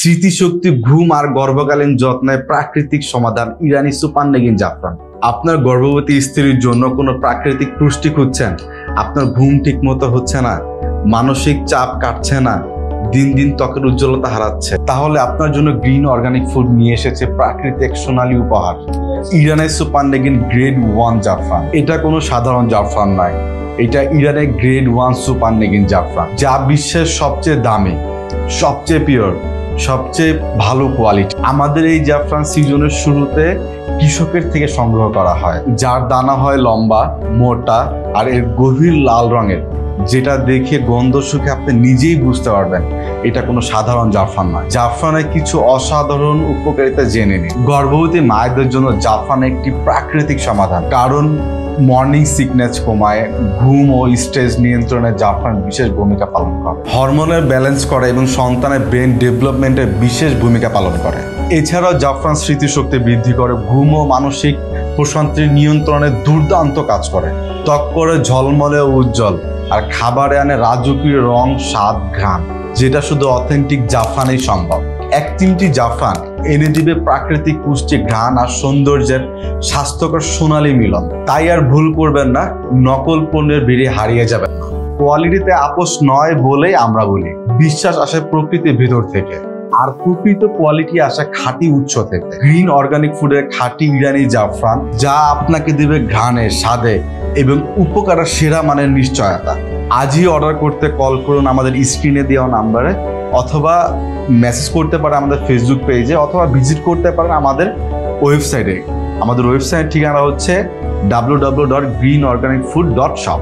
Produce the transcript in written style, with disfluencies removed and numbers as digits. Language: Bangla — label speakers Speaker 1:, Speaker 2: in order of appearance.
Speaker 1: স্মৃতিশক্তি, ঘুম আর গর্ভকালীন যত্নের প্রাকৃতিক সমাধান ইরানি সুপার নেগিন জাফরান। আপনার গর্ভবতী স্ত্রীর জন্য কোনো প্রাকৃতিক পুষ্টি খুঁজছেন, আপনার ঘুম ঠিক মতো হচ্ছে না, মানসিক চাপ কাটছে না, দিন দিন ত্বকের উজ্জ্বলতা হারাচ্ছে, তাহলে আপনার জন্য গ্রিন অর্গানিক ফুড নিয়ে এসেছে প্রাকৃতিক সোনালী উপহার, ইরানের সুপার নেগিন গ্রেড 1 জাফরান। এটা কোনো সাধারণ জাফরান নয়, এটা ইরানের গ্রেড 1 সুপার নেগিন জাফরান, যা বিশ্বের সবচেয়ে দামি, সবচেয়ে পিওর, সবচেয়ে ভালো কোয়ালিটি। আমাদের এই জাফরান সিজনের শুরুতে কৃষকের থেকে সংগ্রহ করা হয়, যার দানা হয় লম্বা, মোটা আর এর গভীর লাল রঙের, যেটা দেখে গন্ধ সুখে আপনি নিজেই বুঝতে পারবেন এটা কোনো সাধারণ জাফরান নয়। জাফরানের কিছু অসাধারণ উপকারিতা জেনে নিন। গর্ভবতী মায়েদের জন্য জাফরান একটি প্রাকৃতিক সমাধান, কারণ মর্নিং সিকনেস কমায়, ঘুম ও স্ট্রেস নিয়ন্ত্রণে জাফরান বিশেষ ভূমিকা পালন করে, হরমোনের ব্যালেন্স করে এবং সন্তানের ব্রেন ডেভেলপমেন্টে বিশেষ ভূমিকা পালন করে। এছাড়াও জাফরান স্মৃতিশক্তি বৃদ্ধি করে, ঘুম ও মানসিক প্রশান্তির নিয়ন্ত্রণে দুর্দান্ত কাজ করে, ত্বক করে ঝলমলে ও উজ্জ্বল, আর খাবারে আনে রাজকীয় রং, স্বাদ, ঘ্রাণ, যেটা শুধু অথেন্টিক জাফরানেই সম্ভব। এক চিমটি জাফরান এনে দিবে প্রাকৃতিক পুষ্টি, ঘ্রাণ আর সৌন্দর্যের স্বাস্থ্যকর সোনালী মিলন। তাই আর ভুল করবেন না, নকল পণ্যের ভিড়ে হারিয়ে যাবেন না। কোয়ালিটিতে আপোষ নয় বলেই আমরা বলি, বিশ্বাস আসে প্রকৃতির ভিতর থেকে, আর প্রকৃত কোয়ালিটি আসে খাঁটি উৎস থেকে। গ্রিন অর্গানিক ফুডের খাঁটি ইরানি জাফরান, যা আপনাকে দিবে ঘ্রাণে, স্বাদে এবং উপকারের সেরা মানের নিশ্চয়তা। আজই অর্ডার করতে কল করুন আমাদের স্ক্রিনে দেওয়া নাম্বারে, অথবা মেসেজ করতে পারেন আমাদের ফেসবুক পেজে, অথবা ভিজিট করতে পারেন আমাদের ওয়েবসাইটে। আমাদের ওয়েবসাইট ঠিকানা হচ্ছে www.greenorganicfood.shop।